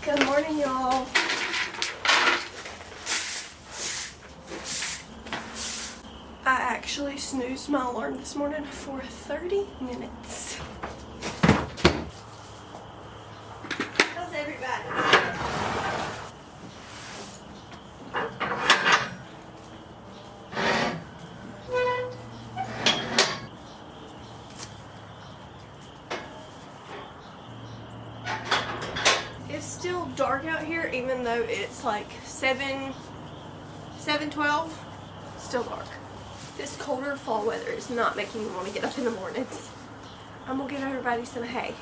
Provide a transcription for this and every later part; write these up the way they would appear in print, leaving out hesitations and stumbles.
Good morning, y'all. I actually snoozed my alarm this morning for 30 minutes. How's everybody? It's still dark out here, even though it's like 7:12. Still dark. This colder fall weather is not making me want to get up in the mornings. I'm gonna give everybody some hay.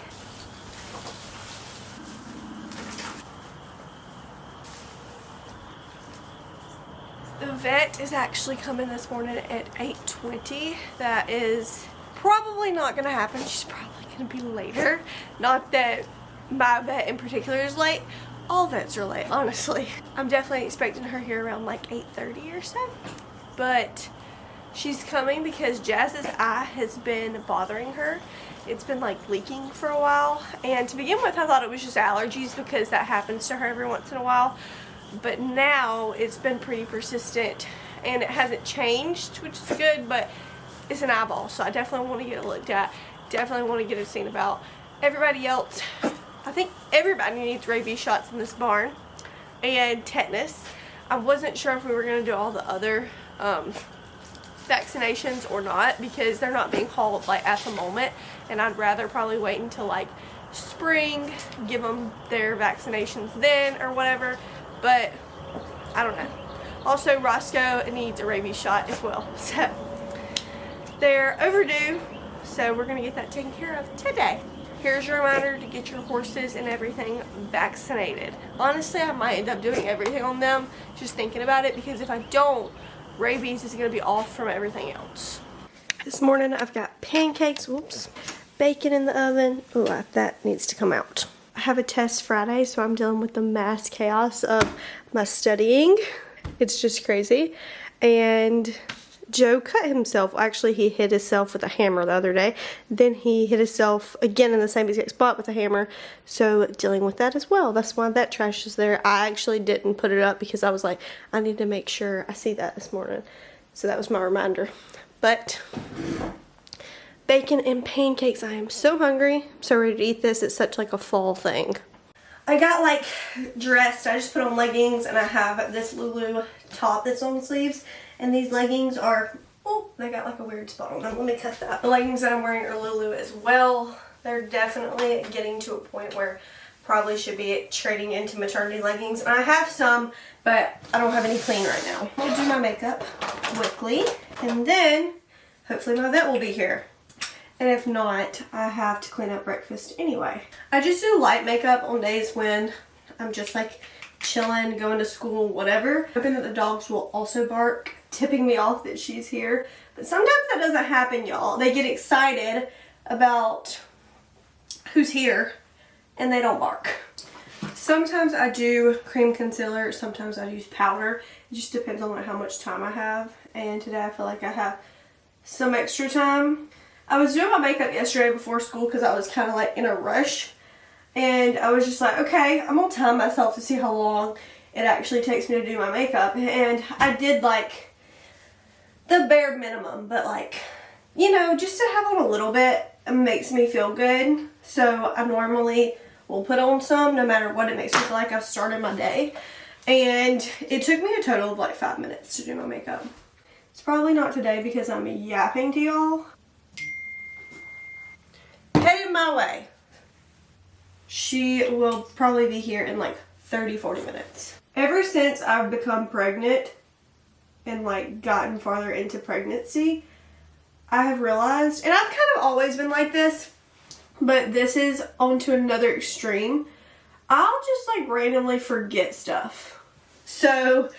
The vet is actually coming this morning at 8:20. That is probably not gonna happen. She's probably gonna be later. Not that my vet in particular is late. All vets are late, honestly. I'm definitely expecting her here around like 8:30 or so. But she's coming because Jazz's eye has been bothering her. It's been like leaking for a while. And to begin with, I thought it was just allergies because that happens to her every once in a while. But now it's been pretty persistent and it hasn't changed, which is good, but it's an eyeball. So I definitely want to get it looked at. Definitely want to get it seen about. Everybody else, I think everybody needs rabies shots in this barn and tetanus. I wasn't sure if we were going to do all the other vaccinations or not because they're not being called like at the moment, and I'd rather probably wait until like spring, give them their vaccinations then or whatever, but I don't know. Also, Roscoe needs a rabies shot as well, so they're overdue, so we're going to get that taken care of today. Here's your reminder to get your horses and everything vaccinated. Honestly, I might end up doing everything on them, just thinking about it, because if I don't, rabies is going to be off from everything else. This morning I've got pancakes, bacon in the oven. Oh, that needs to come out. I have a test Friday, so I'm dealing with the mass chaos of my studying. It's just crazy. And Joe cut himself. Actually, he hit himself with a hammer the other day. Then he hit himself again in the same exact spot with a hammer. So dealing with that as well. That's why that trash is there. I actually didn't put it up because I was like, I need to make sure I see that this morning. So that was my reminder. But bacon and pancakes. I am so hungry. I'm so ready to eat this. It's such like a fall thing. I got like dressed. I just put on leggings and I have this Lulu top that's on sleeves. And these leggings are, oh, they got like a weird spot on them. Let me cut that. The leggings that I'm wearing are Lulu as well. They're definitely getting to a point where probably should be trading into maternity leggings. And I have some, but I don't have any clean right now. I'll do my makeup quickly. And then, hopefully my vet will be here. And if not, I have to clean up breakfast anyway. I just do light makeup on days when I'm just like chilling, going to school, whatever. Hoping that the dogs will also bark, tipping me off that she's here. But sometimes that doesn't happen, y'all. They get excited about who's here and they don't bark. Sometimes I do cream concealer, sometimes I use powder. It just depends on like how much time I have. And today I feel like I have some extra time. I was doing my makeup yesterday before school because I was kind of like in a rush. And I was just like, okay, I'm going to time myself to see how long it actually takes me to do my makeup. And I did like the bare minimum, but like, you know, just to have on a little bit makes me feel good. So I normally will put on some no matter what. It makes me feel like I've started my day. And it took me a total of like 5 minutes to do my makeup. It's probably not today because I'm yapping to y'all. Headed my way. She will probably be here in like 30-40 minutes. Ever since I've become pregnant and like gotten farther into pregnancy, I have realized, and I've kind of always been like this, but this is onto another extreme. I'll just like randomly forget stuff. So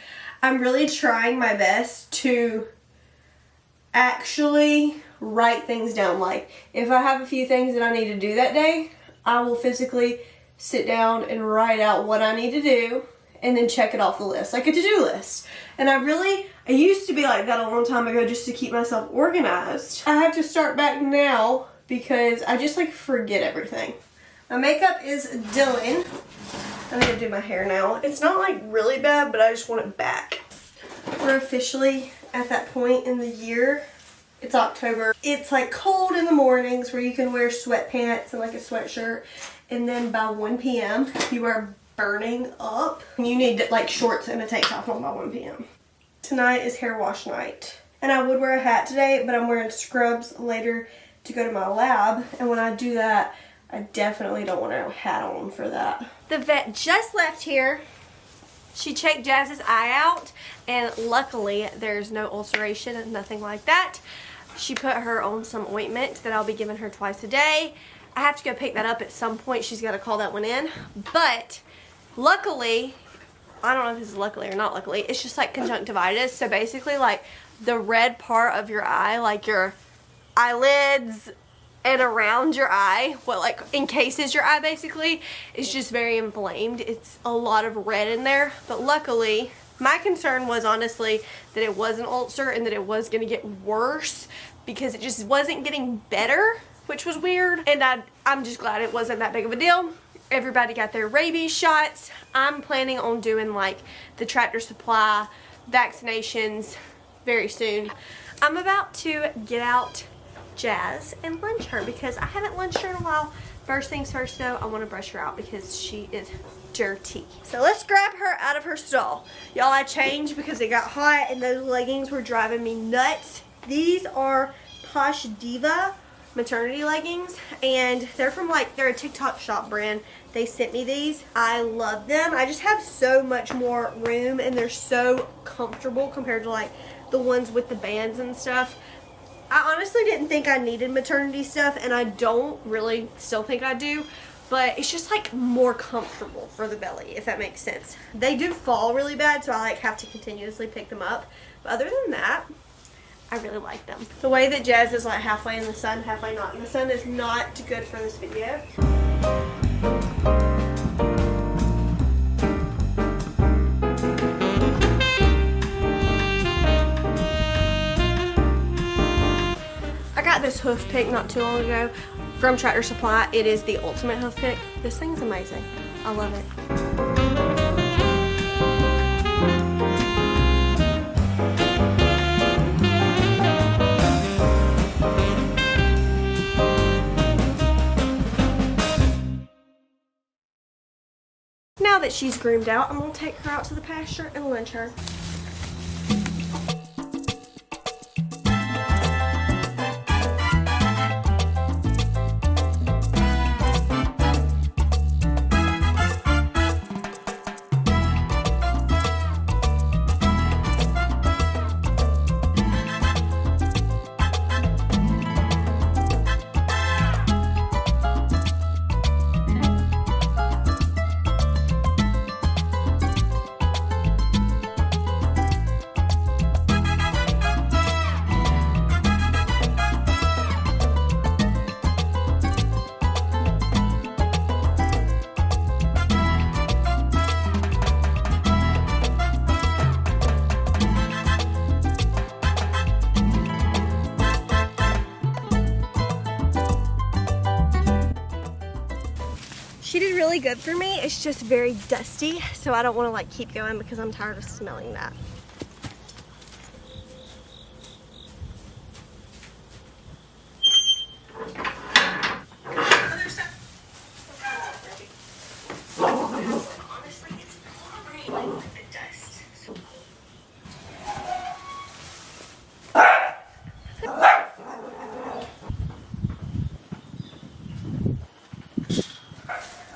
I'm really trying my best to actually write things down. Like if I have a few things that I need to do that day, I will physically sit down and write out what I need to do and then check it off the list, like a to-do list. And I used to be like that a long time ago just to keep myself organized. I have to start back now because I just like forget everything. My makeup is done. I need to do my hair now. It's not like really bad, but I just want it back. We're officially at that point in the year. It's October. It's like cold in the mornings where you can wear sweatpants and like a sweatshirt. And then by 1 p.m. you are burning up. You need like shorts and a tank top on by 1 p.m. Tonight is hair wash night. And I would wear a hat today, but I'm wearing scrubs later to go to my lab. And when I do that, I definitely don't want a hat on for that. The vet just left here. She checked Jazz's eye out, and luckily there's no ulceration and nothing like that. She put her on some ointment that I'll be giving her twice a day. I have to go pick that up at some point. She's got to call that one in. But luckily, I don't know if this is luckily or not luckily, it's just like conjunctivitis. So basically like the red part of your eye, like your eyelids and around your eye, what like encases your eye basically, is just very inflamed. It's a lot of red in there. But luckily, my concern was honestly that it was an ulcer and that it was going to get worse because it just wasn't getting better, which was weird. And I'm just glad it wasn't that big of a deal. Everybody got their rabies shots. I'm planning on doing like the Tractor Supply vaccinations very soon. I'm about to get out Jazz and lunch her because I haven't lunched her in a while. First things first though, I want to brush her out because she is dirty. So let's grab her out of her stall. Y'all, I changed because it got hot and those leggings were driving me nuts. These are Posh Diva maternity leggings, and they're from like, they're a TikTok shop brand. They sent me these. I love them. I just have so much more room and they're so comfortable compared to like the ones with the bands and stuff. I honestly didn't think I needed maternity stuff, and I don't really still think I do, but it's just like more comfortable for the belly, if that makes sense. They do fall really bad, so I like have to continuously pick them up. But other than that, I really like them. The way that Jazz is like halfway in the sun, halfway not in the sun is not good for this video. I got this hoof pick not too long ago from Tractor Supply. It is the ultimate hoof pick. This thing's amazing. I love it. Now that she's groomed out, I'm going to take her out to the pasture and lunch her. She did really good for me. It's just very dusty, so I don't want to like keep going because I'm tired of smelling that.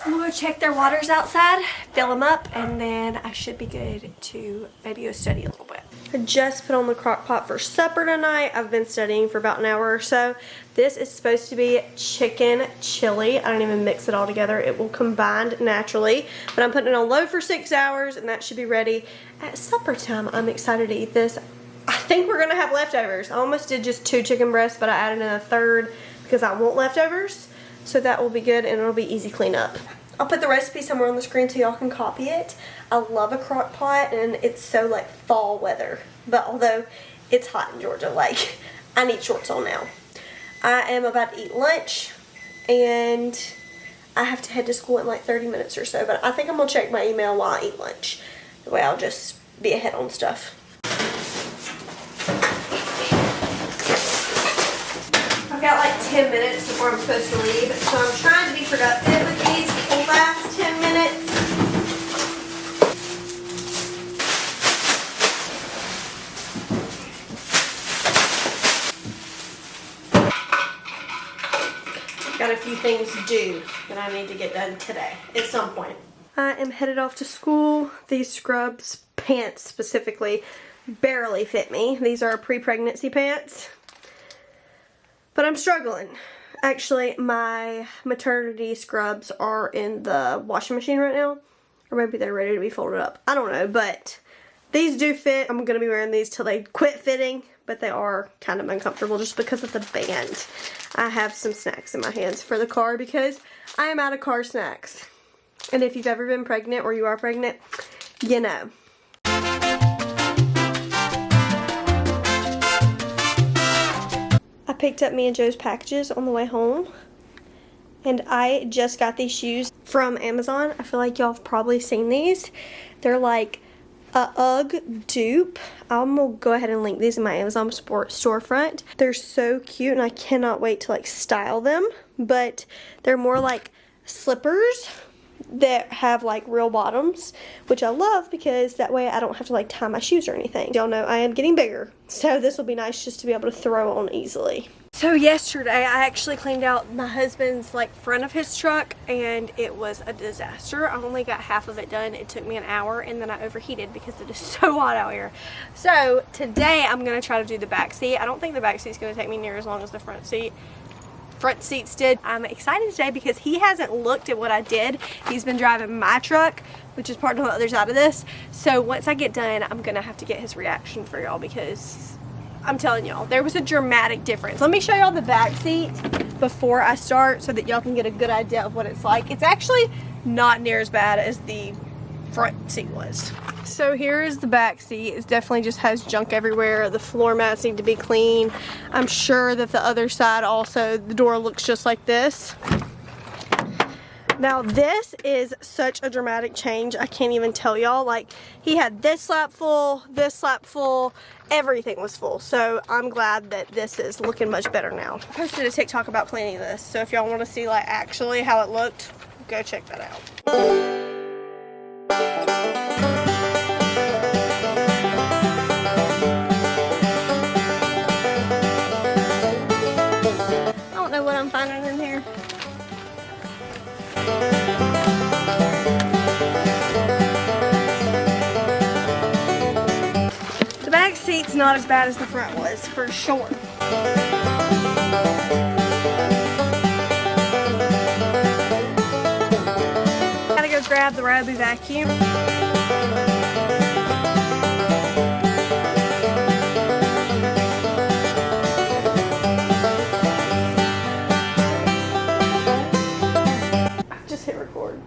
I'm gonna go check their waters outside, fill them up, and then I should be good to maybe go study a little bit. I just put on the crock pot for supper tonight. I've been studying for about an hour or so. This is supposed to be chicken chili. I don't even mix it all together. It will combine naturally. But I'm putting it on low for 6 hours, and that should be ready at supper time. I'm excited to eat this. I think we're gonna have leftovers. I almost did just 2 chicken breasts, but I added in a third because I want leftovers. So that will be good, and it'll be easy cleanup. I'll put the recipe somewhere on the screen so y'all can copy it. I love a crock pot, and it's so like fall weather. But although it's hot in Georgia, like I need shorts on now. I am about to eat lunch, and I have to head to school in like 30 minutes or so, but I think I'm gonna check my email while I eat lunch. That way I'll just be ahead on stuff. I've got like 10 minutes before I'm supposed to leave, so I'm trying to be productive with these last 10 minutes. Got a few things due that I need to get done today at some point. I am headed off to school. These scrubs pants specifically barely fit me. These are pre-pregnancy pants. But I'm struggling. Actually, my maternity scrubs are in the washing machine right now. Or maybe they're ready to be folded up. I don't know, but these do fit. I'm going to be wearing these till they quit fitting. But they are kind of uncomfortable just because of the band. I have some snacks in my hands for the car because I am out of car snacks. And if you've ever been pregnant or you are pregnant, you know. I picked up me and Joe's packages on the way home. And I just got these shoes from Amazon. I feel like y'all have probably seen these. They're like a UGG dupe. I'm gonna go ahead and link these in my Amazon storefront. They're so cute and I cannot wait to like style them. But they're more like slippers that have like real bottoms, which I love because that way I don't have to like tie my shoes or anything. Y'all know I am getting bigger, so this will be nice just to be able to throw on easily. So yesterday I actually cleaned out my husband's like front of his truck and it was a disaster. I only got half of it done. It took me an hour and then I overheated because it is so hot out here. So today I'm going to try to do the back seat. I don't think the back seat's going to take me near as long as the front seats did. I'm excited today because he hasn't looked at what I did. He's been driving my truck, which is part of the other side of this. So once I get done, I'm going to have to get his reaction for y'all because I'm telling y'all, there was a dramatic difference. Let me show y'all the back seat before I start so that y'all can get a good idea of what it's like. It's actually not near as bad as the front seat was. So here is the back seat. It definitely just has junk everywhere. The floor mats need to be clean. I'm sure that the other side also, the door looks just like this. Now this is such a dramatic change. I can't even tell y'all. Like, he had this lap full, everything was full. So I'm glad that this is looking much better now. I posted a TikTok about cleaning this. So if y'all want to see like actually how it looked, go check that out. I don't know what I'm finding in here. The back seat's not as bad as the front was, for sure. Gotta go grab the Ryobi vacuum. Just hit record.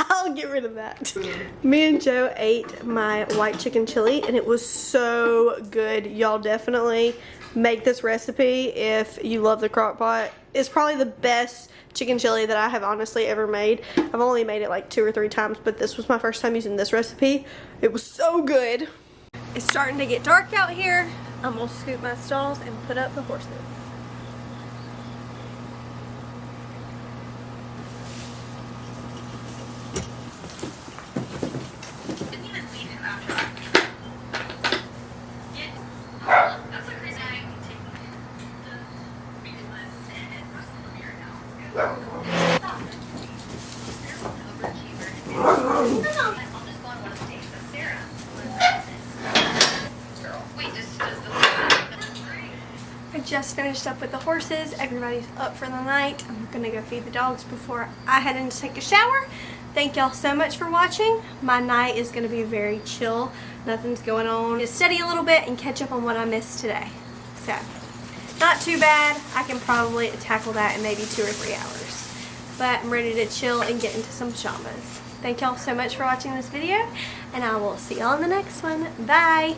I'll get rid of that. Me and Joe ate my white chicken chili and it was so good. Y'all definitely make this recipe if you love the crock pot. It's probably the best chicken chili that I have honestly ever made. I've only made it like 2 or 3 times, but this was my first time using this recipe. It was so good. It's starting to get dark out here. I'm gonna scoop my stalls and put up the horses. I just finished up with the horses. Everybody's up for the night. I'm gonna go feed the dogs before I head in to take a shower. Thank y'all so much for watching. My night is gonna be very chill. Nothing's going on. Just study a little bit and catch up on what I missed today. So, not too bad. I can probably tackle that in maybe 2 or 3 hours. But I'm ready to chill and get into some pajamas. Thank y'all so much for watching this video, and I will see y'all in the next one. Bye!